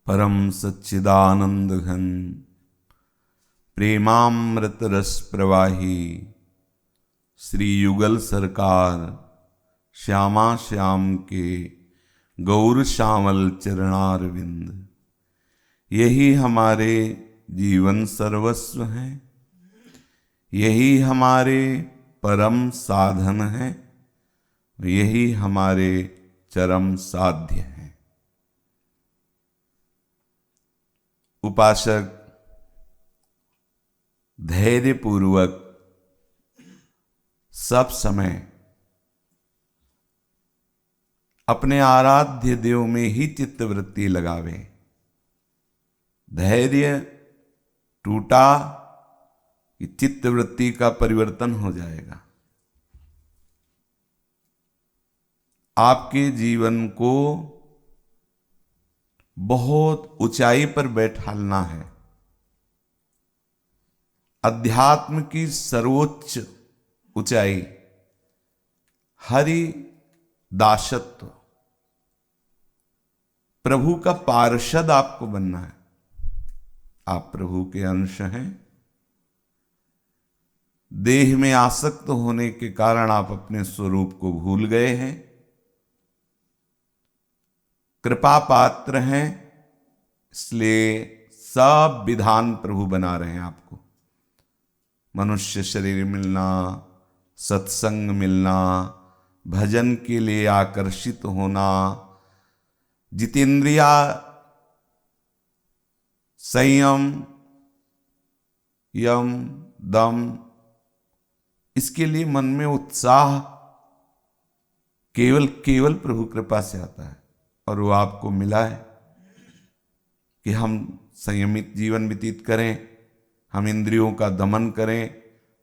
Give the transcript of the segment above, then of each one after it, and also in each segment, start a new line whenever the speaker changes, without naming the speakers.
परम सच्चिदानंद घन प्रेमामृत रस प्रवाही श्री युगल सरकार श्यामा श्याम के गौर श्यामल चरणारविंद, यही हमारे जीवन सर्वस्व हैं, यही हमारे परम साधन हैं, यही हमारे चरम साध्य हैं। उपासक धैर्यपूर्वक सब समय अपने आराध्य देव में ही चित्तवृत्ति लगावे। धैर्य टूटा कि चित्तवृत्ति का परिवर्तन हो जाएगा। आपके जीवन को बहुत ऊंचाई पर बैठालना है। अध्यात्म की सर्वोच्च ऊंचाई हरि दासत्व, प्रभु का पार्षद आपको बनना है। आप प्रभु के अंश हैं। देह में आसक्त होने के कारण आप अपने स्वरूप को भूल गए हैं। कृपा पात्र हैं, इसलिए सब विधान प्रभु बना रहे हैं आपको। मनुष्य शरीर मिलना, सत्संग मिलना, भजन के लिए आकर्षित होना, जितेंद्रिया, संयम, यम, दम, इसके लिए मन में उत्साह केवल प्रभु कृपा से आता है। और वो आपको मिला है कि हम संयमित जीवन व्यतीत करें, हम इंद्रियों का दमन करें,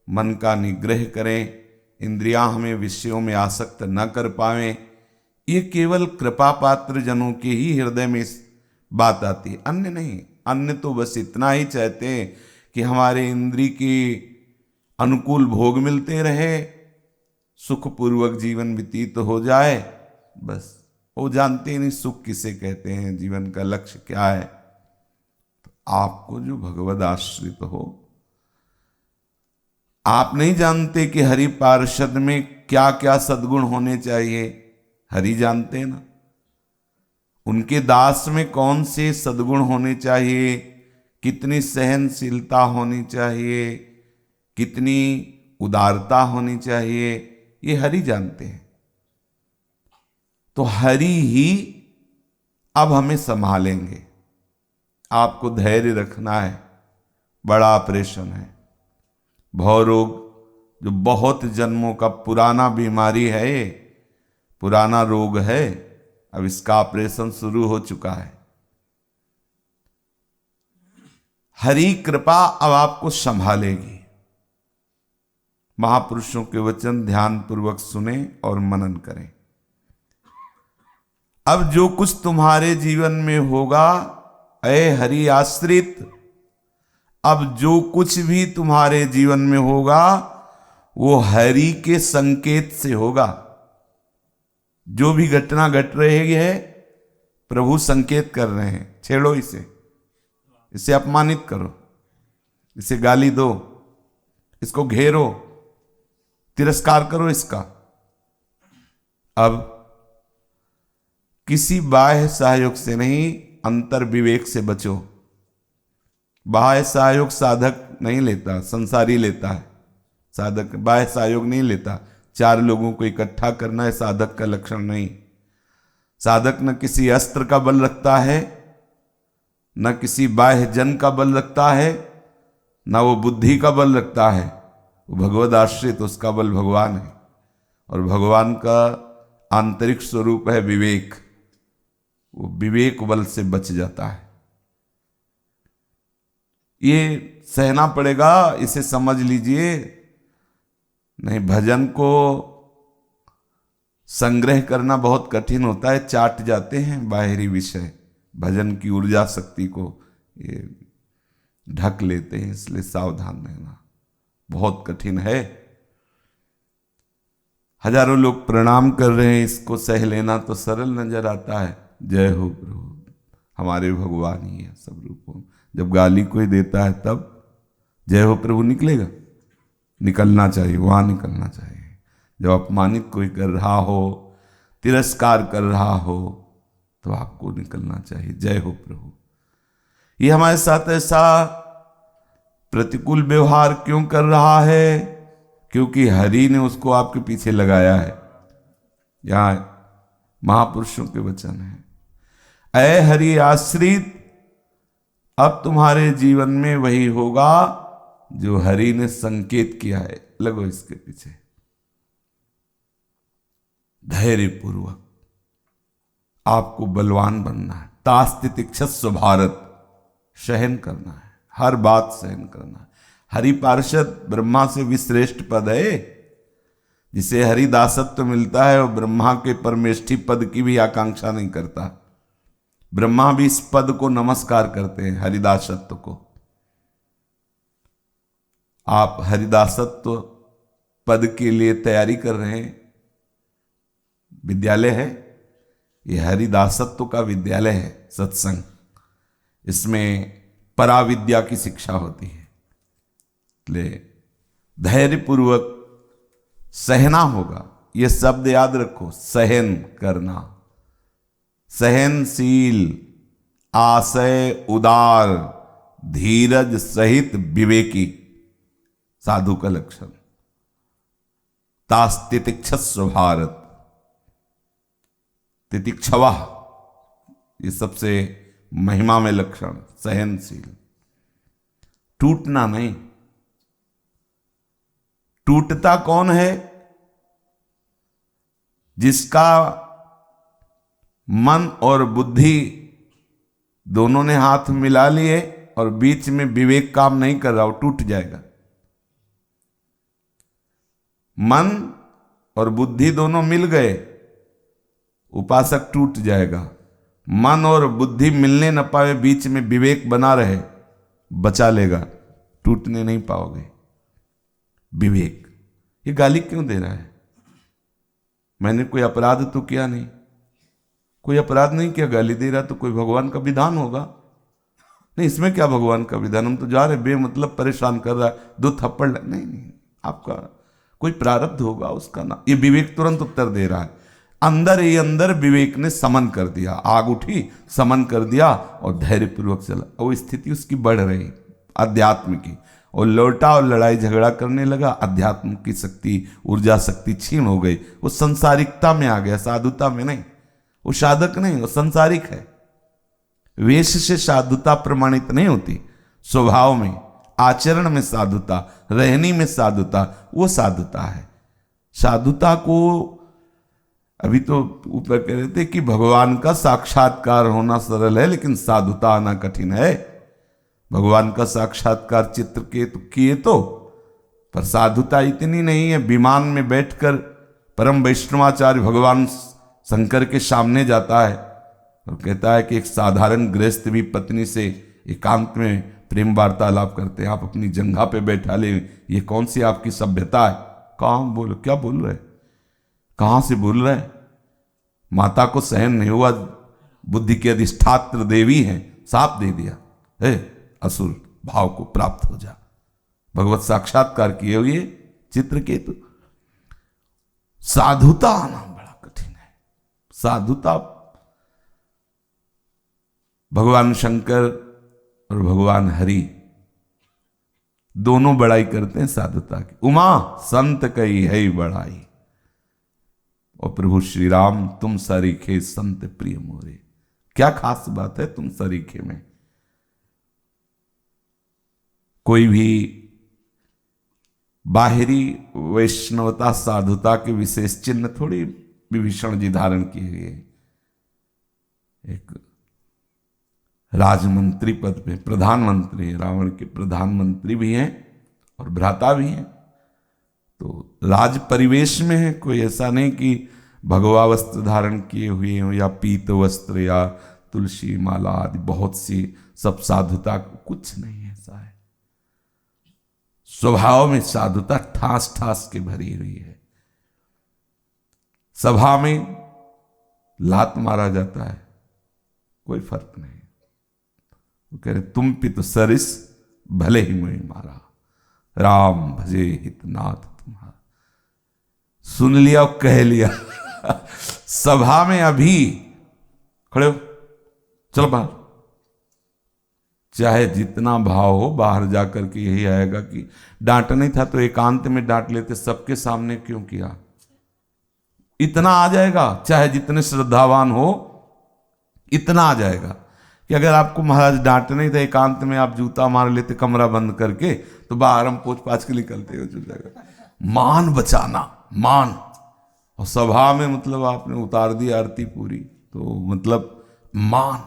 मन का निग्रह करें, इंद्रियां हमें विषयों में आसक्त न कर पावें। ये केवल कृपा पात्र जनों के ही हृदय में बात आती है, अन्य नहीं। अन्य तो बस इतना ही चाहते हैं कि हमारे इंद्री के अनुकूल भोग मिलते रहे, सुखपूर्वक जीवन व्यतीत हो जाए, बस। वो जानते ही नहीं सुख किसे कहते हैं, जीवन का लक्ष्य क्या है। तो आपको जो भगवद आश्रित हो, आप नहीं जानते कि हरि पार्षद में क्या क्या सद्गुण होने चाहिए। हरि जानते हैं ना, उनके दास में कौन से सद्गुण होने चाहिए, कितनी सहनशीलता होनी चाहिए, कितनी उदारता होनी चाहिए, ये हरि जानते हैं। तो हरि ही अब हमें संभालेंगे। आपको धैर्य रखना है। बड़ा ऑपरेशन है। भवरोग जो बहुत जन्मों का पुराना बीमारी है, ये पुराना रोग है, अब इसका ऑपरेशन शुरू हो चुका है। हरि कृपा अब आपको संभालेगी। महापुरुषों के वचन ध्यान पूर्वक सुने और मनन करें। अब जो कुछ तुम्हारे जीवन में होगा, ऐ हरि आश्रित, अब जो कुछ भी तुम्हारे जीवन में होगा वो हरि के संकेत से होगा। जो भी घटना घट रही है, प्रभु संकेत कर रहे हैं। छेड़ो इसे, इसे अपमानित करो, इसे गाली दो, इसको घेरो, तिरस्कार करो इसका। अब किसी बाह्य सहयोग से नहीं, अंतर विवेक से बचो। बाह्य सहयोग साधक नहीं लेता, संसारी लेता है। साधक बाह्य सहयोग नहीं लेता। चार लोगों को इकट्ठा करना है साधक का लक्षण नहीं। साधक न किसी अस्त्र का बल रखता है, न किसी बाह्य जन का बल रखता है, न वो बुद्धि का बल रखता है। वो भगवद आश्रित, उसका बल भगवान है। और भगवान का आंतरिक स्वरूप है विवेक। वो विवेक बल से बच जाता है। ये सहना पड़ेगा, इसे समझ लीजिए। नहीं, भजन को संग्रह करना बहुत कठिन होता है। चाट जाते हैं बाहरी विषय, भजन की ऊर्जा शक्ति को ये ढक लेते हैं, इसलिए सावधान रहना बहुत कठिन है। हजारों लोग प्रणाम कर रहे हैं, इसको सह लेना तो सरल नजर आता है। जय हो प्रभु। हमारे भगवान ही है सब रूपों में। जब गाली कोई देता है तब जय हो प्रभु निकलेगा, निकलना चाहिए, वहां निकलना चाहिए। जब अपमानित कोई कर रहा हो, तिरस्कार कर रहा हो, तो आपको निकलना चाहिए जय हो प्रभु। ये हमारे साथ ऐसा प्रतिकूल व्यवहार क्यों कर रहा है? क्योंकि हरि ने उसको आपके पीछे लगाया है। यहां महापुरुषों के वचन है, ऐ हरि आश्रित, अब तुम्हारे जीवन में वही होगा जो हरि ने संकेत किया है। लगो इसके पीछे, धैर्य पूर्वक आपको बलवान बनना है। तास्ति तिक्षस्व भारत, सहन करना है, हर बात सहन करना है। हरि पार्षद ब्रह्मा से भी श्रेष्ठ पद है। जिसे हरिदासत्व मिलता है वो ब्रह्मा के परमेष्ठी पद की भी आकांक्षा नहीं करता। ब्रह्मा भी इस पद को नमस्कार करते हैं, हरिदासत्व को। आप हरिदासत्व पद के लिए तैयारी कर रहे हैं, विद्यालय है ये, हरिदासत्व का विद्यालय है सत्संग। इसमें पराविद्या की शिक्षा होती है। इसलिए धैर्यपूर्वक सहना होगा। ये शब्द याद रखो, सहन करना, सहनशील, आशय उदार, धीरज सहित विवेकी, साधु का लक्षण। तास्तितिक्षस्व भारत, तितिक्षवा ये सबसे महिमा में लक्षण। सहनशील, टूटना नहीं। टूटता कौन है? जिसका मन और बुद्धि दोनों ने हाथ मिला लिए और बीच में विवेक काम नहीं कर रहा, वो टूट जाएगा। मन और बुद्धि दोनों मिल गए, उपासक टूट जाएगा। मन और बुद्धि मिलने न पाए, बीच में विवेक बना रहे, बचा लेगा, टूटने नहीं पाओगे। विवेक। ये गाली क्यों दे रहा है? मैंने कोई अपराध तो किया नहीं, कोई अपराध नहीं किया, गाली दे रहा तो कोई भगवान का विधान होगा। नहीं, इसमें क्या भगवान का विधान? हम तो जा रहे बेमतलब परेशान कर रहा है, 2 थप्पड़ नहीं, आपका कोई प्रारब्ध होगा उसका ना। ये विवेक तुरंत उत्तर दे रहा है। अंदर ही अंदर विवेक ने समन कर दिया, आग उठी, समन कर दिया और धैर्यपूर्वक चला। वो स्थिति उसकी बढ़ रही अध्यात्म की, और लौटा और लड़ाई झगड़ा करने लगा। अध्यात्म की शक्ति, ऊर्जा शक्ति क्षीण हो गई। वो संसारिकता में आ गया, साधुता में नहीं। वो साधक नहीं, वो संसारिक है। वेश से साधुता प्रमाणित नहीं होती, स्वभाव में, आचरण में साधुता, रहनी में साधुता, वो साधुता है। साधुता को अभी तो ऊपर कह रहे थे कि भगवान का साक्षात्कार होना सरल है, लेकिन साधुता आना कठिन है। भगवान का साक्षात्कार चित्रकेतु किए तो, पर साधुता इतनी नहीं है। विमान में बैठकर परम वैष्णवाचार्य भगवान शंकर के सामने जाता है और कहता है कि एक साधारण गृहस्थ भी पत्नी से एकांत में प्रेम वार्तालाप करते हैं, आप अपनी जंघा पे बैठा ले, ये कौन सी आपकी सभ्यता है? कहाँ बोलो, क्या बोल रहे, कहां से बोल रहे? माता को सहन नहीं हुआ, बुद्धि की अधिष्ठात्र देवी हैं, साप दे दिया, हे असुर भाव को प्राप्त हो जा। भगवत साक्षात्कार किए हुए चित्रकेतु। साधुता आना बड़ा कठिन है। साधुता भगवान शंकर और भगवान हरि दोनों बड़ाई करते हैं साधुता की। उमा संत कई है बड़ाई, और प्रभु श्री राम तुम सरीखे संत प्रिय मोरे। क्या खास बात है तुम सरीखे में? कोई भी बाहरी वैष्णवता साधुता के विशेष चिन्ह थोड़ी विभीषण जी धारण किए गए। एक राजमंत्री पद पे, प्रधानमंत्री, रावण के प्रधानमंत्री भी हैं और भ्राता भी हैं, तो राज परिवेश में है। कोई ऐसा नहीं कि भगवा वस्त्र धारण किए हुए हो या पीत वस्त्र या तुलसी माला आदि बहुत सी सब साधुता, कुछ नहीं ऐसा है। स्वभाव में साधुता ठास ठास के भरी हुई है। सभा में लात मारा जाता है, कोई फर्क नहीं, वो कह रहे तुम पितु सरिस भले ही मैं मारा, राम भजे हितनाथ तुम्हारा। सुन लिया और कह लिया सभा में अभी खड़े हो, चलो बाहर। चाहे जितना भाव हो, बाहर जाकर के यही आएगा कि डांटना था तो एकांत में डांट लेते, सबके सामने क्यों किया। इतना आ जाएगा, चाहे जितने श्रद्धावान हो इतना आ जाएगा कि अगर आपको महाराज डांटना ही था, एकांत में आप जूता मार लेते कमरा बंद करके, तो बाहर हम पोछ पाछ के निकलते हो जगह। मान बचाना, मान। और सभा में मतलब आपने उतार दी आरती पूरी, तो मतलब मान।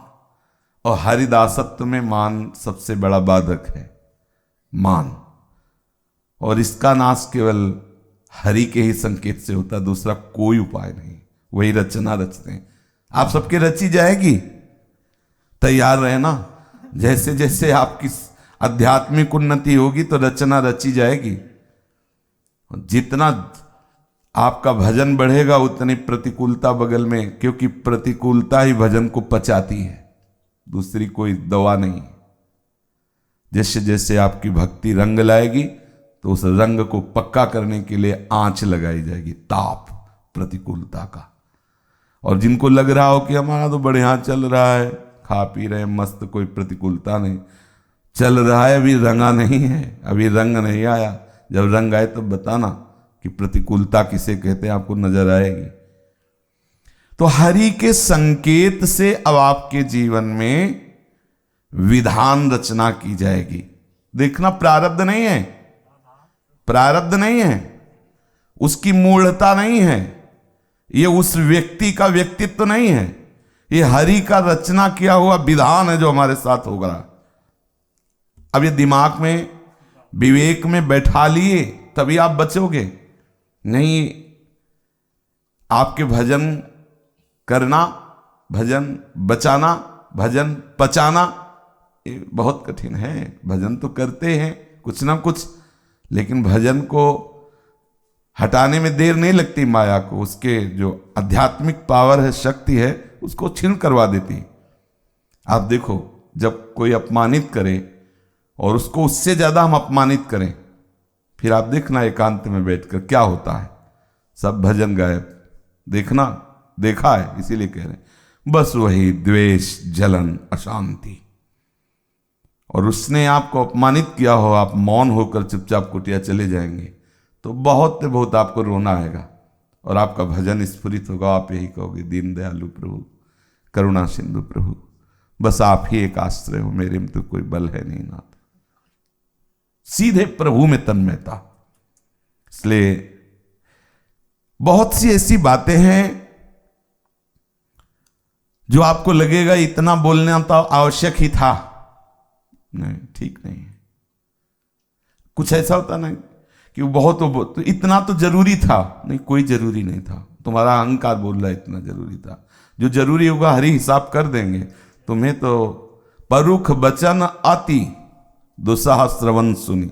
और हरिदासत्व में मान सबसे बड़ा बाधक है, मान। और इसका नाश केवल हरि के ही संकेत से होता, दूसरा कोई उपाय नहीं। वही रचना रचते हैं, आप सबके रची जाएगी, तैयार रहे ना। जैसे जैसे आपकी आध्यात्मिक उन्नति होगी तो रचना रची जाएगी। जितना आपका भजन बढ़ेगा उतनी प्रतिकूलता बगल में, क्योंकि प्रतिकूलता ही भजन को पचाती है, दूसरी कोई दवा नहीं। जैसे जैसे आपकी भक्ति रंग लाएगी तो उस रंग को पक्का करने के लिए आंच लगाई जाएगी, ताप प्रतिकूलता का। और जिनको लग रहा हो कि हमारा तो बढ़िया चल रहा है, खा पी रहे मस्त, कोई प्रतिकूलता नहीं, चल रहा है, अभी रंगा नहीं है, अभी रंग नहीं आया। जब रंग आए तब बताना कि प्रतिकूलता किसे कहते हैं, आपको नजर आएगी। तो हरि के संकेत से अब आपके जीवन में विधान रचना की जाएगी। देखना, प्रारब्ध नहीं है, प्रारब्ध नहीं है, उसकी मूढ़ता नहीं है, ये उस व्यक्ति का व्यक्तित्व नहीं है, ये हरि का रचना किया हुआ विधान है जो हमारे साथ होगा। अब ये दिमाग में, विवेक में बैठा लिए तभी आप बचोगे। नहीं, आपके भजन करना, भजन बचाना, भजन पचाना ये बहुत कठिन है। भजन तो करते हैं कुछ ना कुछ, लेकिन भजन को हटाने में देर नहीं लगती माया को। उसके जो आध्यात्मिक पावर है, शक्ति है, उसको छीन करवा देती। आप देखो, जब कोई अपमानित करे और उसको उससे ज्यादा हम अपमानित करें, फिर आप देखना एकांत में बैठकर क्या होता है, सब भजन गायब। देखना, देखा है, इसीलिए कह रहे हैं। बस वही द्वेष, जलन, अशांति। और उसने आपको अपमानित किया हो, आप मौन होकर चुपचाप कुटिया चले जाएंगे तो बहुत आपको रोना आएगा और आपका भजन स्फुरित होगा। आप यही कहोगे, दीन दयालु प्रभु, करुणा सिंधु प्रभु, बस आप ही एक आश्रय हो, मेरे में तो कोई बल है नहीं नाथ। सीधे प्रभु में तन्मयता। इसलिए बहुत सी ऐसी बातें हैं जो आपको लगेगा इतना बोलना तो आवश्यक ही था, नहीं, ठीक नहीं है। कुछ ऐसा होता ना कि बहुत तो इतना तो जरूरी था, नहीं, कोई जरूरी नहीं था। तुम्हारा अहंकार बोल रहा है इतना जरूरी था। जो जरूरी होगा हरि हिसाब कर देंगे। तुम्हें तो परुख बचन अति दुसह श्रवण सुनी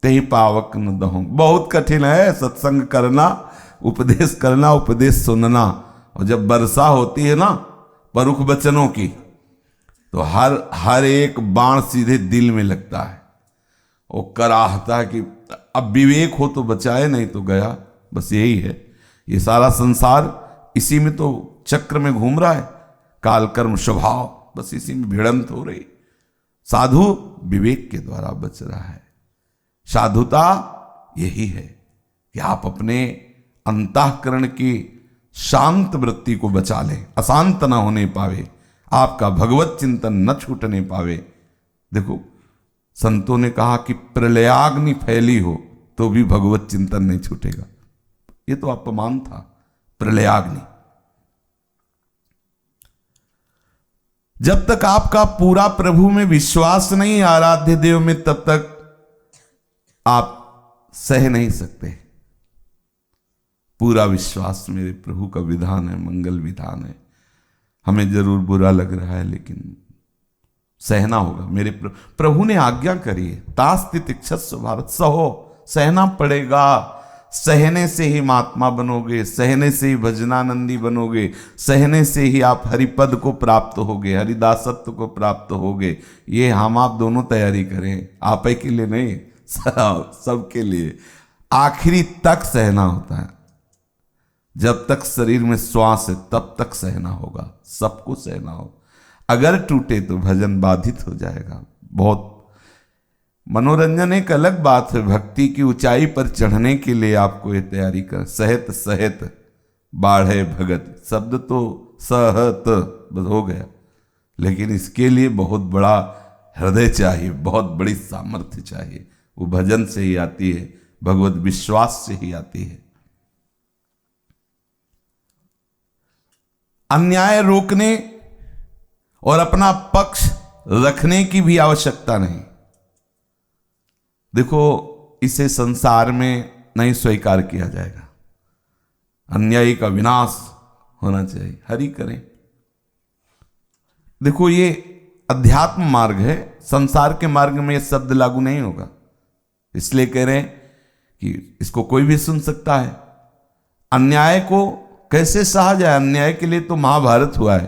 ते पावक न दहो। बहुत कठिन है सत्संग करना, उपदेश करना, उपदेश सुनना। और जब वर्षा होती है ना परुख वचनों की, तो हर एक बाण सीधे दिल में लगता है। वो कराहता है कि अब विवेक हो तो बचाए, नहीं तो गया। बस यही है, ये सारा संसार इसी में तो चक्र में घूम रहा है, काल कर्म स्वभाव, बस इसी में भिड़ंत हो रही। साधु विवेक के द्वारा बच रहा है। साधुता यही है कि आप अपने अंतःकरण की शांत वृत्ति को बचा लें, अशांत न होने पावे, आपका भगवत चिंतन न छूटने पावे। देखो, संतों ने कहा कि प्रलयाग्नि फैली हो तो भी भगवत चिंतन नहीं छूटेगा। ये तो अपमान था, प्रलयाग्नि। जब तक आपका पूरा प्रभु में विश्वास नहीं, आराध्य देव में, तब तक आप सह नहीं सकते। पूरा विश्वास मेरे प्रभु का विधान है, मंगल विधान है। हमें जरूर बुरा लग रहा है लेकिन सहना होगा। मेरे प्रभु ने आज्ञा करी है, तास्ति तिक्षस्व भारत, सहो, सहना पड़ेगा। सहने से ही महात्मा बनोगे, सहने से ही भजनानंदी बनोगे, सहने से ही आप हरिपद को प्राप्त होगे, हरिदासत्व को प्राप्त होगे। ये हम आप दोनों तैयारी करें, आप ही के लिए नहीं, सबके लिए। आखिरी तक सहना होता है, जब तक शरीर में श्वास है तब तक सहना होगा, सबको सहना हो। अगर टूटे तो भजन बाधित हो जाएगा। बहुत मनोरंजन एक अलग बात है, भक्ति की ऊंचाई पर चढ़ने के लिए आपको ये तैयारी कर। सहत सहत बाढ़े भगत, शब्द तो सहत बस हो गया, लेकिन इसके लिए बहुत बड़ा हृदय चाहिए, बहुत बड़ी सामर्थ्य चाहिए। वो भजन से ही आती है, भगवत विश्वास से ही आती है। अन्याय रोकने और अपना पक्ष रखने की भी आवश्यकता नहीं। देखो, इसे संसार में नहीं स्वीकार किया जाएगा। अन्यायी का विनाश होना चाहिए, हरि करें। देखो, ये अध्यात्म मार्ग है, संसार के मार्ग में ये शब्द लागू नहीं होगा। इसलिए कह रहे हैं कि इसको कोई भी सुन सकता है। अन्याय को कैसे सहा जाए? अन्याय के लिए तो महाभारत हुआ है,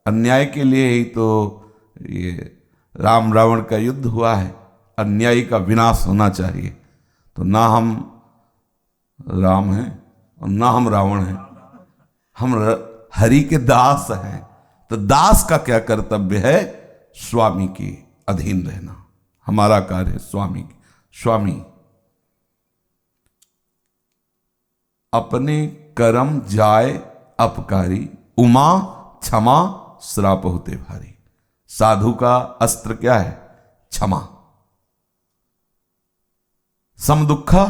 अन्याय के लिए ही तो ये राम रावण का युद्ध हुआ है। अन्यायी का विनाश होना चाहिए। तो ना हम राम हैं और ना हम रावण हैं, हम हरि के दास हैं। तो दास का क्या कर्तव्य है? स्वामी के अधीन रहना। हमारा कार्य है स्वामी की। स्वामी अपने कर्म जाय अपकारी, उमा क्षमा श्राप होते भारी। साधु का अस्त्र क्या है? क्षमा। सम दुखा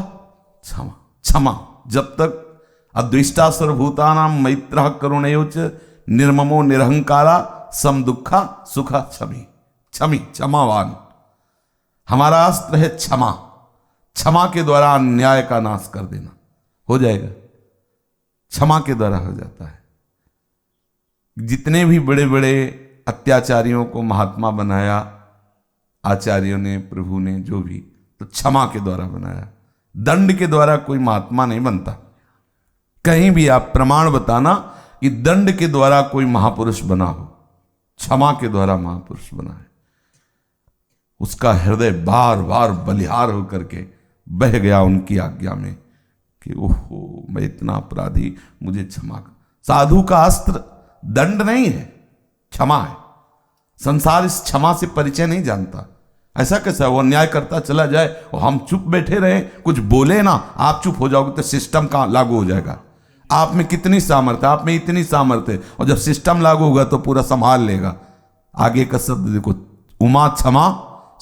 क्षमा, क्षमा। जब तक अद्विष्टा सर्वभूतानां मैत्रः करुणयोच निर्ममो निरहंकारा सम दुखा सुखा क्षमी। क्षमी, क्षमावान। हमारा अस्त्र है क्षमा। क्षमा के द्वारा अन्याय का नाश कर देना हो जाएगा। क्षमा के द्वारा हो जाता है। जितने भी बड़े बड़े अत्याचारियों को महात्मा बनाया आचार्यों ने, प्रभु ने, जो भी, तो क्षमा के द्वारा बनाया। दंड के द्वारा कोई महात्मा नहीं बनता। कहीं भी आप प्रमाण बताना कि दंड के द्वारा कोई महापुरुष बना हो, क्षमा के द्वारा महापुरुष बना है। उसका हृदय बार बार बलिहार होकर के बह गया उनकी आज्ञा में कि ओहो, मैं इतना अपराधी, मुझे क्षमा कर। साधु का अस्त्र दंड नहीं है, क्षमा है। संसार इस क्षमा से परिचय नहीं जानता। ऐसा कैसा? वो अन्याय करता चला जाए और हम चुप बैठे रहे, कुछ बोले ना, आप चुप हो जाओगे तो सिस्टम का लागू हो जाएगा। आप में कितनी सामर्थ्य, आप में इतनी सामर्थ्य, और जब सिस्टम लागू होगा तो पूरा संभाल लेगा। आगे का शब्द देखो, उमा क्षमा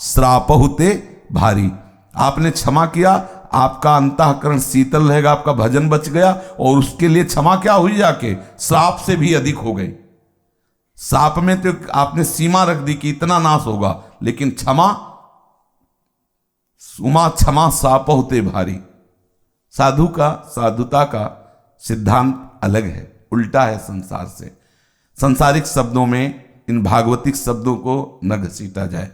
श्राप होते भारी। आपने क्षमा किया, आपका अंतःकरण शीतल रहेगा, आपका भजन बच गया, और उसके लिए क्षमा क्या हुई? जाके श्राप से भी अधिक हो गई। श्राप में तो आपने सीमा रख दी कि इतना नाश होगा, लेकिन क्षमा, उमा क्षमा श्राप होते भारी। साधु का, साधुता का सिद्धांत अलग है, उल्टा है संसार से। संसारिक शब्दों में इन भागवतिक शब्दों को न घसीटा जाए,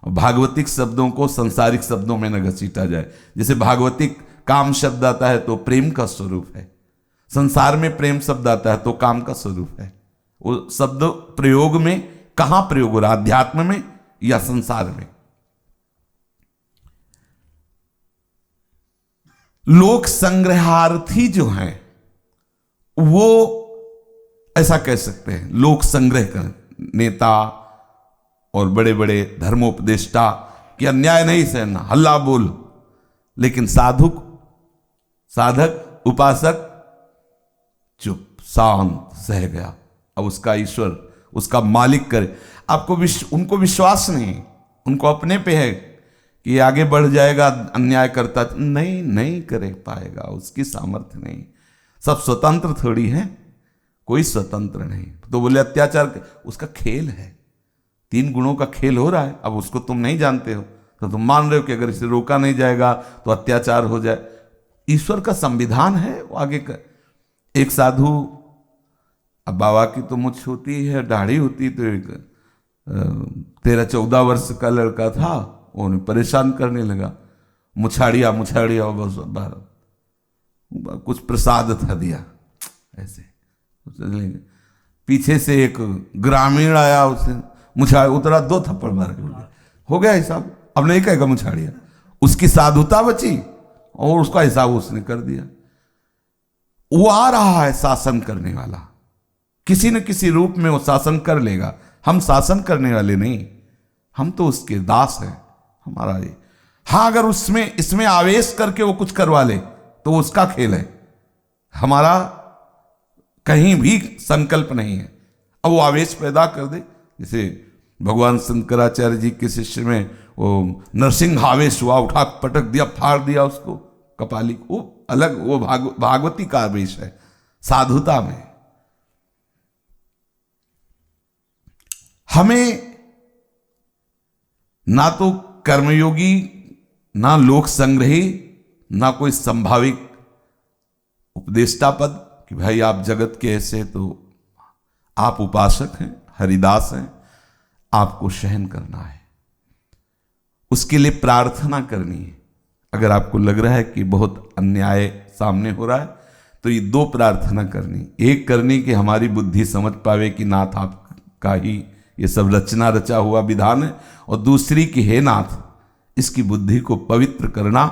और भागवतिक शब्दों को संसारिक शब्दों में न घसीटा जाए। जैसे भागवतिक काम शब्द आता है तो प्रेम का स्वरूप है, संसार में प्रेम शब्द आता है तो काम का स्वरूप है। वो शब्द प्रयोग में कहां प्रयोग हो रहा? अध्यात्म में या संसार में? लोक संग्रहार्थी जो हैं वो ऐसा कह सकते हैं, लोक संग्रह कर नेता और बड़े बड़े धर्मोपदेष्टा कि अन्याय नहीं सहना, हल्ला बोल। लेकिन साधुक, साधक, उपासक चुप, शांत, सह गया। अब उसका ईश्वर, उसका मालिक करे। आपको उनको विश्वास नहीं, उनको अपने पे है कि आगे बढ़ जाएगा, अन्याय करता नहीं करे पाएगा, उसकी सामर्थ्य नहीं। सब स्वतंत्र थोड़ी है, कोई स्वतंत्र नहीं। तो बोले अत्याचार उसका खेल है, 3 गुणों का खेल हो रहा है। अब उसको तुम नहीं जानते हो तो तुम मान रहे हो कि अगर इसे रोका नहीं जाएगा तो अत्याचार हो जाए। ईश्वर का संविधान है वो आगे का। एक साधु, अब बाबा की तो मुझ होती है, दाढ़ी होती, तो एक 13-14 वर्ष का लड़का था, वो उन्हें परेशान करने लगा, मुछाड़िया मुछाड़िया, बस बाहर कुछ प्रसाद था दिया ऐसे। पीछे से एक ग्रामीण आया, उसने मुझे उतरा, 2 थप्पड़ मार के हो गया हिसाब। अब नहीं कहेगा मुछाड़िया, उसकी साधुता बची और उसका हिसाब उसने कर दिया। वो आ रहा है शासन करने वाला, किसी न किसी रूप में वो शासन कर लेगा। हम शासन करने वाले नहीं, हम तो उसके दास हैं। हमारा ये, हाँ, अगर उसमें इसमें आवेश करके वो कुछ करवा ले तो उसका खेल है, हमारा कहीं भी संकल्प नहीं है। अब वो आवेश पैदा कर दे, जैसे भगवान शंकराचार्य जी के शिष्य में वो नरसिंह आवेश हुआ, उठा पटक दिया, फाड़ दिया उसको कपाली, वो अलग, वो भागवती का आवेश है साधुता में। हमें ना तो कर्मयोगी, ना लोक संग्रही, ना कोई संभाविक उपदेष्टा पद कि भाई आप जगत के ऐसे, तो आप उपासक हैं, हरिदास हैं, आपको सहन करना है, उसके लिए प्रार्थना करनी है। अगर आपको लग रहा है कि बहुत अन्याय सामने हो रहा है तो ये 2 प्रार्थना करनी, एक करनी कि हमारी बुद्धि समझ पावे कि नाथ आपका ही ये सब रचना रचा हुआ विधान है, और दूसरी कि हे नाथ इसकी बुद्धि को पवित्र करना,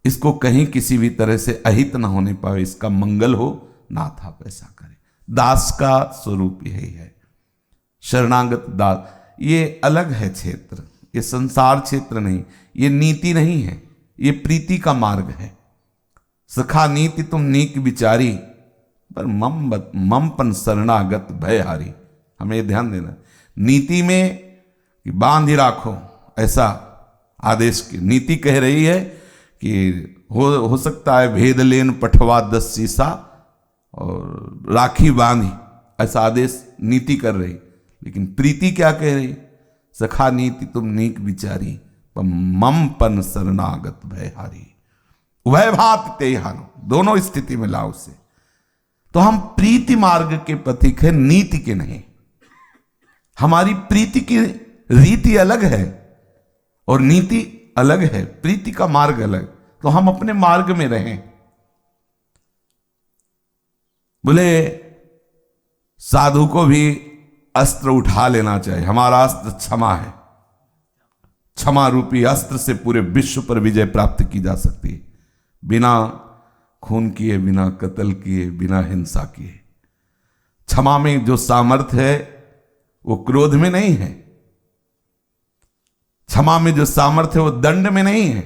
इसको कहीं किसी भी तरह से अहित ना होने पावे, इसका मंगल हो, नाथ आप ऐसा करें। दास का स्वरूप यही है, शरणागत दास। ये अलग है क्षेत्र, ये संसार क्षेत्र नहीं, ये नीति नहीं है, ये प्रीति का मार्ग है। सखा नीति तुम नीक विचारी, पर ममपन शरणागत भयहारी। हमें ध्यान देना, नीति में कि बांध ही राखो ऐसा आदेश की नीति कह रही है कि हो सकता है भेद लेन पठवा 10 सीसा और राखी बांधी, ऐसा आदेश नीति कर रही। लेकिन प्रीति क्या कह रही? सखा नीति तुम नीक विचारी, पर ममपन शरणागत भयहारी। वह भात ते हानो, दोनों स्थिति में लाओ उसे। तो हम प्रीति मार्ग के पथिक है, नीति के नहीं। हमारी प्रीति की रीति अलग है और नीति अलग है, प्रीति का मार्ग अलग। तो हम अपने मार्ग में रहें। बोले साधु को भी अस्त्र उठा लेना चाहिए। हमारा अस्त्र क्षमा है, क्षमा रूपी अस्त्र से पूरे विश्व पर विजय प्राप्त की जा सकती है, बिना खून किए, बिना कत्ल किए, बिना हिंसा किए। क्षमा में जो सामर्थ्य है वो क्रोध में नहीं है, क्षमा में जो सामर्थ्य है वो दंड में नहीं है।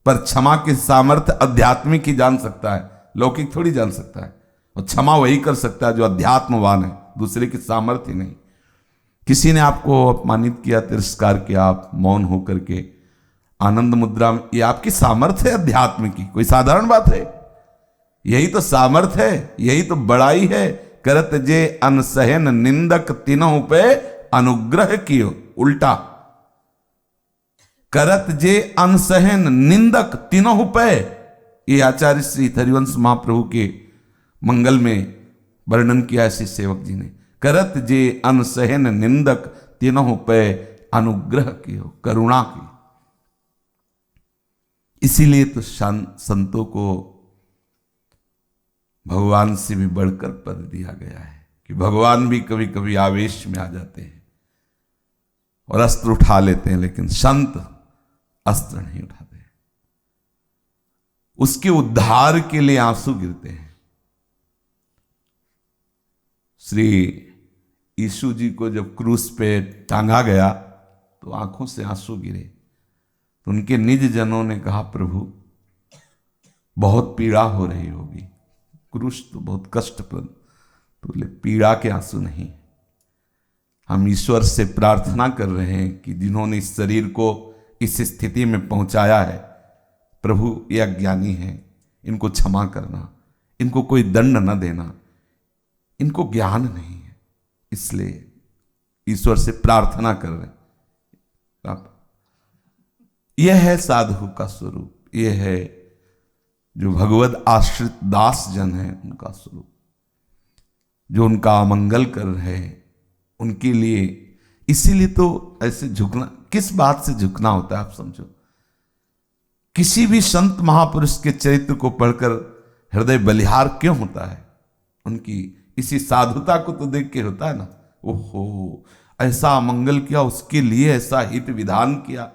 पर क्षमा की सामर्थ्य आध्यात्मिक ही जान सकता है, लौकिक थोड़ी जान सकता है। और क्षमा वही कर सकता है जो अध्यात्मवान है, दूसरे की सामर्थ्य नहीं। किसी ने आपको अपमानित किया, तिरस्कार किया, आप मौन होकर के आनंद मुद्रा में, ये आपकी सामर्थ्य है अध्यात्म की, कोई साधारण बात है? यही तो सामर्थ्य है, यही तो बड़ाई है। करत जे अनसहन निंदक तिनहु पे अनुग्रह कियो। उल्टा, करत जे अनसहन निंदक तिनहु पे, ये आचार्य श्री हरिवंश महाप्रभु के मंगल में वर्णन किया श्री सेवक जी ने। करत जे अनसहन निंदक तिनहु पे अनुग्रह कियो, करुणा की। इसीलिए तो संतों को भगवान से भी बढ़कर पद दिया गया है कि भगवान भी कभी कभी आवेश में आ जाते हैं और अस्त्र उठा लेते हैं, लेकिन संत अस्त्र नहीं उठाते। उसके उद्धार के लिए आंसू गिरते हैं। श्री यीशु जी को जब क्रूस पे टांगा गया तो आंखों से आंसू गिरे। तो उनके निज जनों ने कहा, प्रभु बहुत पीड़ा हो रही होगी, क्रूस तो बहुत कष्टप्रद, तो बोले पीड़ा के आंसू नहीं। हम ईश्वर से प्रार्थना कर रहे हैं कि जिन्होंने इस शरीर को इस स्थिति में पहुंचाया है, प्रभु ये अज्ञानी हैं, इनको क्षमा करना, इनको कोई दंड न देना, इनको ज्ञान नहीं है, इसलिए ईश्वर से प्रार्थना कर रहे हैं। यह है साधु का स्वरूप, यह है जो भगवद आश्रित दास जन है उनका स्वरूप, जो उनका अमंगल कर रहे हैं उनके लिए। इसीलिए तो ऐसे झुकना, किस बात से झुकना होता है आप समझो। किसी भी संत महापुरुष के चरित्र को पढ़कर हृदय बलिहार क्यों होता है? उनकी इसी साधुता को तो देख के होता है ना। ओहो, ऐसा मंगल किया, उसके लिए ऐसा हित विधान किया।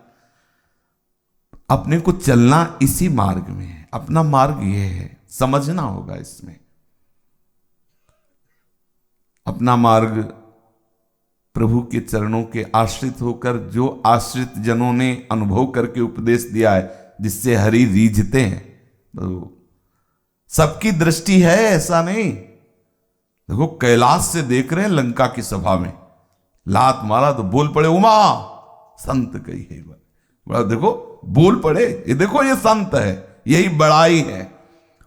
अपने को चलना इसी मार्ग में है, अपना मार्ग ये है, समझना होगा इसमें। अपना मार्ग प्रभु के चरणों के आश्रित होकर, जो आश्रित जनों ने अनुभव करके उपदेश दिया है, जिससे हरि रीझते हैं। तो सबकी दृष्टि है, ऐसा नहीं। देखो कैलाश से देख रहे हैं लंका की सभा में, लात मारा तो बोल पड़े उमा संत कही है। बड़ा देखो बोल पड़े, ये देखो ये संत है, यही बड़ाई है।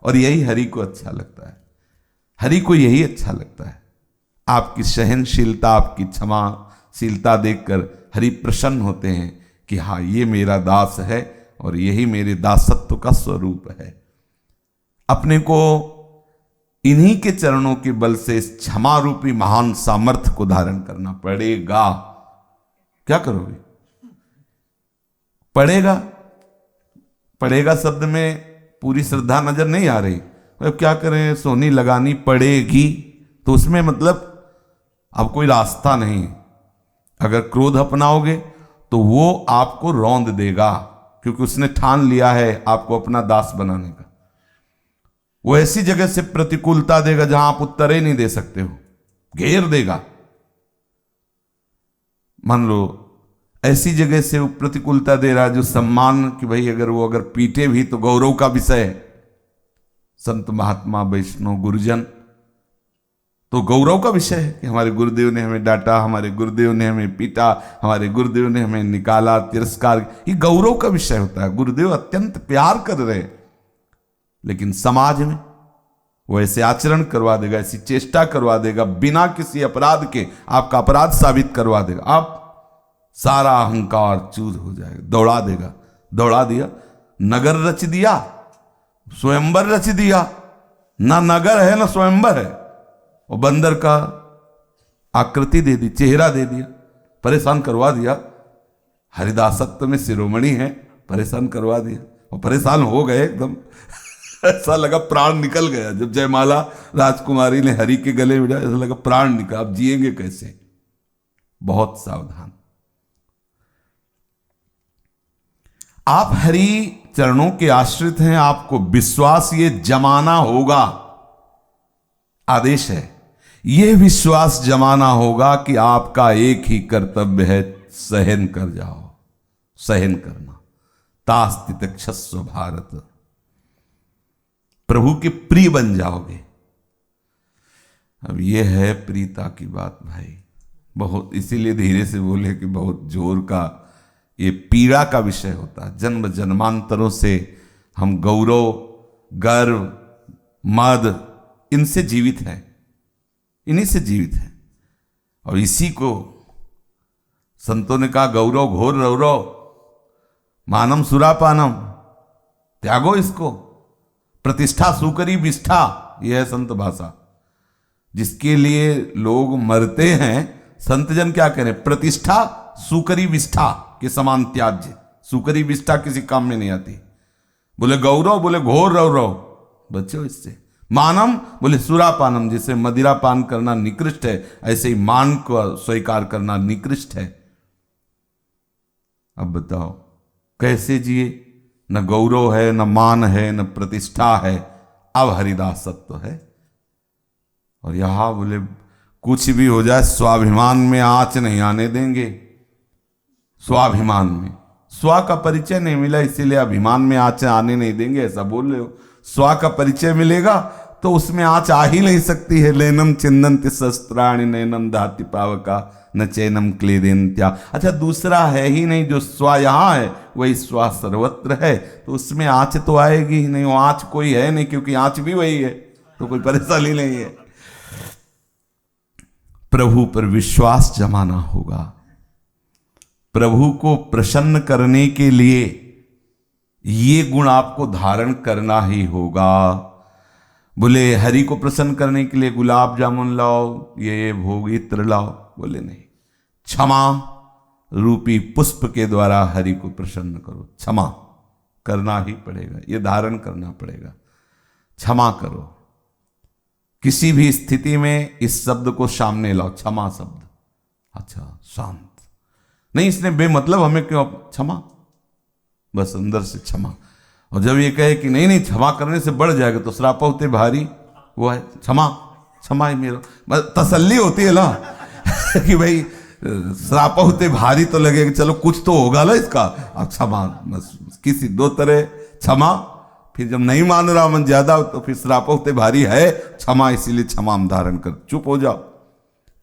और यही हरि को अच्छा लगता है, हरि को यही अच्छा लगता है। आपकी सहनशीलता, आपकी क्षमाशीलता देखकर हरि प्रसन्न होते हैं कि हाँ ये मेरा दास है और यही मेरे दासत्व का स्वरूप है। अपने को इन्हीं के चरणों के बल से इस क्षमा रूपी महान सामर्थ्य को धारण करना पड़ेगा। क्या करोगे? पड़ेगा। पड़ेगा शब्द में पूरी श्रद्धा नजर नहीं आ रही। अब क्या करें, सोनी लगानी पड़ेगी, तो उसमें मतलब अब कोई रास्ता नहीं। अगर क्रोध अपनाओगे तो वो आपको रौंद देगा, क्योंकि उसने ठान लिया है आपको अपना दास बनाने का। वो ऐसी जगह से प्रतिकूलता देगा जहां आप उत्तर ही नहीं दे सकते हो, घेर देगा। मान लो ऐसी जगह से वो प्रतिकूलता दे रहा है जो सम्मान कि भाई अगर पीटे भी तो गौरव का विषय है। संत महात्मा वैष्णव गुरुजन तो गौरव का विषय है कि हमारे गुरुदेव ने हमें डांटा, हमारे गुरुदेव ने हमें पीटा, हमारे गुरुदेव ने हमें निकाला, तिरस्कार, ये गौरव का विषय होता है। गुरुदेव अत्यंत प्यार कर रहे हैं, लेकिन समाज में वो ऐसे आचरण करवा देगा, ऐसी चेष्टा करवा देगा, बिना किसी अपराध के आपका अपराध साबित करवा देगा। आप सारा अहंकार चूर हो जाएगा, दौड़ा देगा। दौड़ा दिया, नगर रच दिया, स्वयंवर रच दिया। ना नगर है ना स्वयंवर है, और बंदर का आकृति दे दी, चेहरा दे दिया, परेशान करवा दिया। हरिदासत्व में शिरोमणि है, परेशान करवा दिया और परेशान हो गए एकदम। ऐसा लगा प्राण निकल गया जब जयमाला राजकुमारी ने हरि के गले मिला, ऐसा लगा प्राण निकला, अब जिएंगे कैसे। बहुत सावधान। आप हरि चरणों के आश्रित हैं, आपको विश्वास ये जमाना होगा, आदेश है, यह विश्वास जमाना होगा कि आपका एक ही कर्तव्य है, सहन कर जाओ, सहन करना। तास्ति तितिक्षस्व भारत, प्रभु के प्रिय बन जाओगे। अब यह है प्रीता की बात भाई, बहुत, इसीलिए धीरे से बोले कि बहुत जोर का ये पीड़ा का विषय होता है। जन्म जन्मांतरों से हम गौरव, गर्व, मद इनसे जीवित हैं, इन्हीं से जीवित हैं। और इसी को संतों ने कहा, गौरव घोर रौरव मानम सुरापानम, त्यागो इसको। प्रतिष्ठा सुकरी विष्ठा, यह है संत भाषा। जिसके लिए लोग मरते हैं, संतजन क्या कह रहे हैं? प्रतिष्ठा सुकरी विष्ठा के समान त्याज्य। सुकरी विष्ठा किसी काम में नहीं आती। बोले गौरव, बोले घोर रौरव, बच्चों इससे। मानम, बोले सुरापानम, जिसे मदिरा पान करना निकृष्ट है, ऐसे ही मान को स्वीकार करना निकृष्ट है। अब बताओ कैसे जिए? न गौरव है, न मान है, न प्रतिष्ठा है, अब हरिदासत्व है। और यहां बोले कुछ भी हो जाए, स्वाभिमान में आंच नहीं आने देंगे। स्वाभिमान में, स्व का परिचय नहीं मिला इसीलिए अभिमान में आंच आने नहीं देंगे, ऐसा बोल रहे हो। स्व का परिचय मिलेगा तो उसमें आंच आ ही नहीं सकती है। लेनम चिंदन्ति शस्त्राणि नैनम दहति पावका न चैनम क्लेदेन्त्या। अच्छा, दूसरा है ही नहीं, जो स्व यहां है वही स्व सर्वत्र है, तो उसमें आंच तो आएगी ही नहीं। वो आंच कोई है नहीं, क्योंकि आंच भी वही है, तो कोई परेशानी नहीं है। प्रभु पर विश्वास जमाना होगा। प्रभु को प्रसन्न करने के लिए ये गुण आपको धारण करना ही होगा। बोले हरि को प्रसन्न करने के लिए गुलाब जामुन लाओ, ये भोग इत्र लाओ, बोले नहीं, क्षमा रूपी पुष्प के द्वारा हरि को प्रसन्न करो। क्षमा करना ही पड़ेगा, ये धारण करना पड़ेगा। क्षमा करो। किसी भी स्थिति में इस शब्द को सामने लाओ, क्षमा शब्द। अच्छा, शांत नहीं, इसने बेमतलब हमें क्यों क्षमा, बस अंदर से क्षमा। और जब ये कहे कि नहीं नहीं क्षमा करने से बढ़ जाएगा तो श्राप होते भारी, वो है क्षमा, क्षमा ही मेरा, बस तसल्ली होती है ना कि भाई श्राप होते भारी तो लगेगा, चलो कुछ तो होगा ना इसका, अब क्षमा, बस किसी दो तरह क्षमा। फिर जब नहीं मान रहा मन ज्यादा तो फिर श्राप होते भारी है क्षमा, इसीलिए क्षमा हम धारण कर, चुप हो जाओ।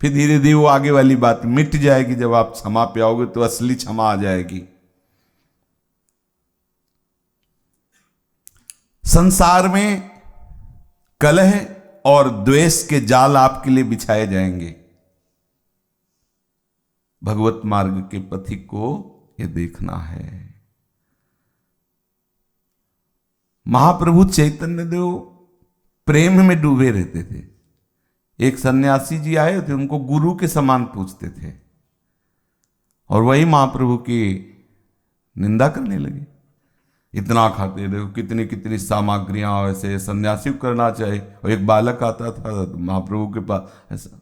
फिर धीरे धीरे वो आगे वाली बात मिट जाएगी। जब आप क्षमा पे आओगे तो असली क्षमा आ जाएगी। संसार में कलह और द्वेष के जाल आपके लिए बिछाए जाएंगे। भगवत मार्ग के पथिक को यह देखना है। महाप्रभु चैतन्य देव प्रेम में डूबे रहते थे। एक सन्यासी जी आए थे, उनको गुरु के समान पूछते थे, और वही महाप्रभु की निंदा करने लगे। इतना खाते, देखो कितनी कितनी सामग्रियां, ऐसे सन्यासी को करना चाहिए। और एक बालक आता था महाप्रभु के पास, ऐसा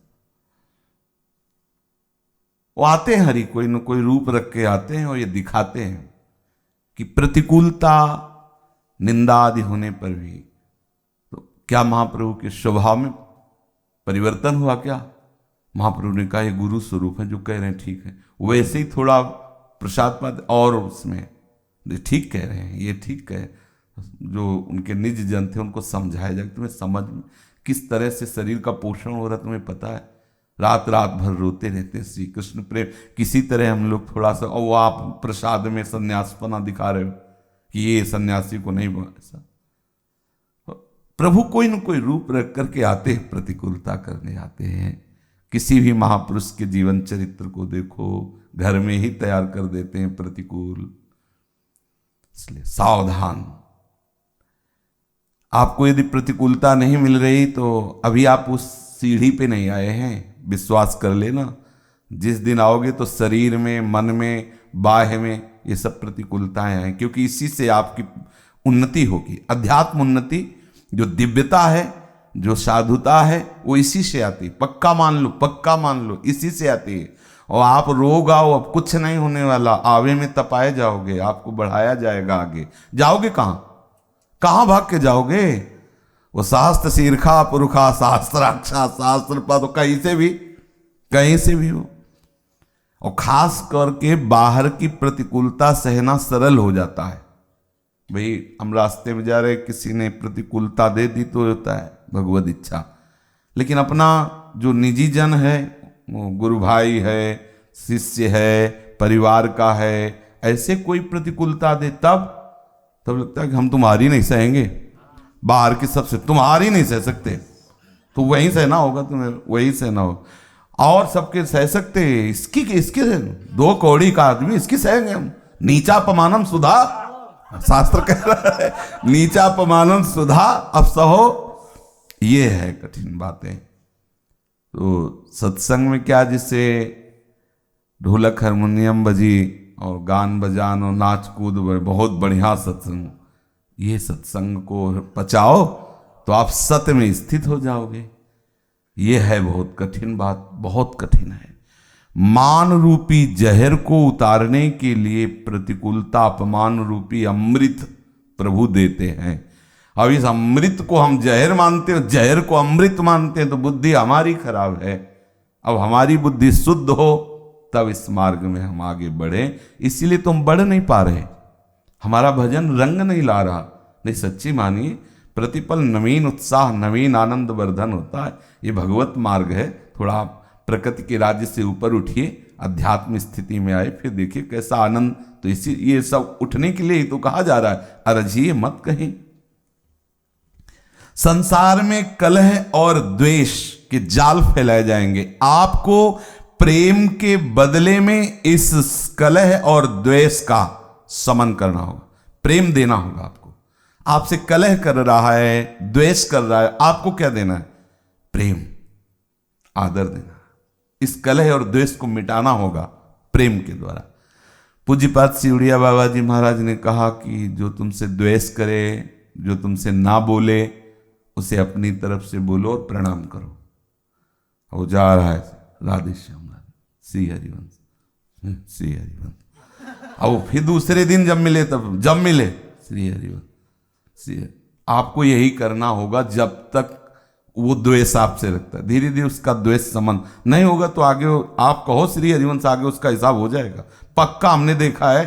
वो आते हैं, हरि कोई न कोई रूप रख के आते हैं और ये दिखाते हैं कि प्रतिकूलता निंदा आदि होने पर भी तो क्या महाप्रभु के स्वभाव में परिवर्तन हुआ क्या? महाप्रभु ने कहा ये गुरु स्वरूप है, जो कह रहे हैं ठीक है। वैसे ही थोड़ा प्रसाद पाते और उसमें ठीक कह रहे हैं, ये ठीक कह, जो उनके निज जन थे उनको समझाया जाए, तुम्हें समझ में किस तरह से शरीर का पोषण हो रहा है तुम्हें पता है। रात रात भर रोते रहते हैं श्री कृष्ण प्रेम, किसी तरह हम लोग थोड़ा सा, और वो आप प्रसाद में सन्यासपना दिखा रहे हो कि ये सन्यासी को नहीं ऐसा। प्रभु कोई न कोई रूप रख करके आते हैं, प्रतिकूलता करने आते हैं। किसी भी महापुरुष के जीवन चरित्र को देखो, घर में ही तैयार कर देते हैं प्रतिकूल। इसलिए सावधान। आपको यदि प्रतिकूलता नहीं मिल रही तो अभी आप उस सीढ़ी पे नहीं आए हैं, विश्वास कर लेना। जिस दिन आओगे तो शरीर में, मन में, बाह्य में ये सब प्रतिकूलताएं आए, क्योंकि इसी से आपकी उन्नति होगी। अध्यात्म उन्नति, जो दिव्यता है, जो साधुता है, वो इसी से आती। पक्का मान लो, पक्का मान लो, इसी से आती है। और आप रोग आओ, अब कुछ नहीं होने वाला, आवे में तपाए जाओगे, आपको बढ़ाया जाएगा आगे। जाओगे कहाँ? कहाँ भाग के जाओगे? वो शास्त्र शीर्षा पुरुषा शास्त्राक्षा शास्त्र पद, तो कहीं से भी हो। और खास करके बाहर की प्रतिकूलता सहना सरल हो जाता है। भाई हम रास्ते में जा रहे, किसी ने प्रतिकूलता दे दी तो होता है भगवत इच्छा, लेकिन अपना जो निजी जन है, वो गुरु भाई है, शिष्य है, परिवार का है, ऐसे कोई प्रतिकूलता दे तब लगता है कि हम तुम्हारी नहीं सहेंगे। बाहर की सबसे तुम्हारी नहीं सह सकते, तो वहीं सहना होगा, तुम्हें वहीं सहना होगा। और सबके सह सकते, इसकी दो कौड़ी का आदमी, इसकी सहेंगे हम। नीचा अपमानम सुधा, शास्त्र कह रहा है नीचा अपमानम सुधा, अब सहो। ये है कठिन बातें। तो सत्संग में क्या, जिससे ढोलक हारमोनियम बजी और गान बजान और नाच कूद, बहुत बढ़िया सत्संग। ये सत्संग को पचाओ तो आप सत्य में स्थित हो जाओगे। ये है बहुत कठिन बात, बहुत कठिन है। मान रूपी जहर को उतारने के लिए प्रतिकूलता, अपमान रूपी अमृत प्रभु देते हैं। अब इस अमृत को हम जहर मानते हैं, जहर को अमृत मानते हैं, तो बुद्धि हमारी खराब है। अब हमारी बुद्धि शुद्ध हो तब इस मार्ग में हम आगे बढ़े। इसीलिए तो हम बढ़ नहीं पा रहे, हमारा भजन रंग नहीं ला रहा। नहीं, सच्ची मानिए, प्रतिपल नवीन उत्साह, नवीन आनंद वर्धन होता है। ये भगवत मार्ग है। थोड़ा प्रकृति के राज्य से ऊपर उठिए, अध्यात्म स्थिति में आए, फिर देखिए कैसा आनंद। तो इसी ये सब उठने के लिए ही तो कहा जा रहा है, अरजिए मत कहीं। संसार में कलह और द्वेष के जाल फैलाए जाएंगे। आपको प्रेम के बदले में इस कलह और द्वेष का समन करना होगा, प्रेम देना होगा आपको। आपसे कलह कर रहा है, द्वेष कर रहा है, आपको क्या देना है? प्रेम, आदर देना। इस कलह और द्वेष को मिटाना होगा प्रेम के द्वारा। पूज्यपाद सिवड़िया बाबा जी महाराज ने कहा कि जो तुमसे द्वेष करे, जो तुमसे ना बोले, उसे अपनी तरफ से बोलो और प्रणाम करो। वो जा रहा है, राधे श्याम श्री हरिवंश श्री हरिवंश। अब वो फिर दूसरे दिन जब मिले श्री हरिवंश श्री। आपको यही करना होगा जब तक वो द्वेष आपसे रखता है। धीरे धीरे उसका द्वेष समन नहीं होगा तो आगे आप कहो श्री हरिवंश, आगे उसका हिसाब हो जाएगा पक्का। हमने देखा है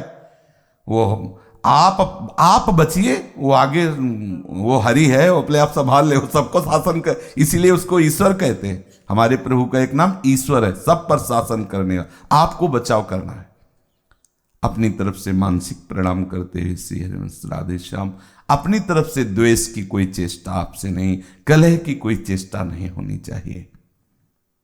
वो आप बचिए, वो आगे वो हरि है, वो अपने आप संभाल ले, वो सबको शासन कर। इसीलिए उसको ईश्वर कहते हैं। हमारे प्रभु का एक नाम ईश्वर है, सब पर शासन करने का। आपको बचाव करना है। अपनी तरफ से मानसिक प्रणाम करते हुए श्री हरिवंश राधे श्याम। अपनी तरफ से द्वेष की कोई चेष्टा आपसे नहीं, कलह की कोई चेष्टा नहीं होनी चाहिए।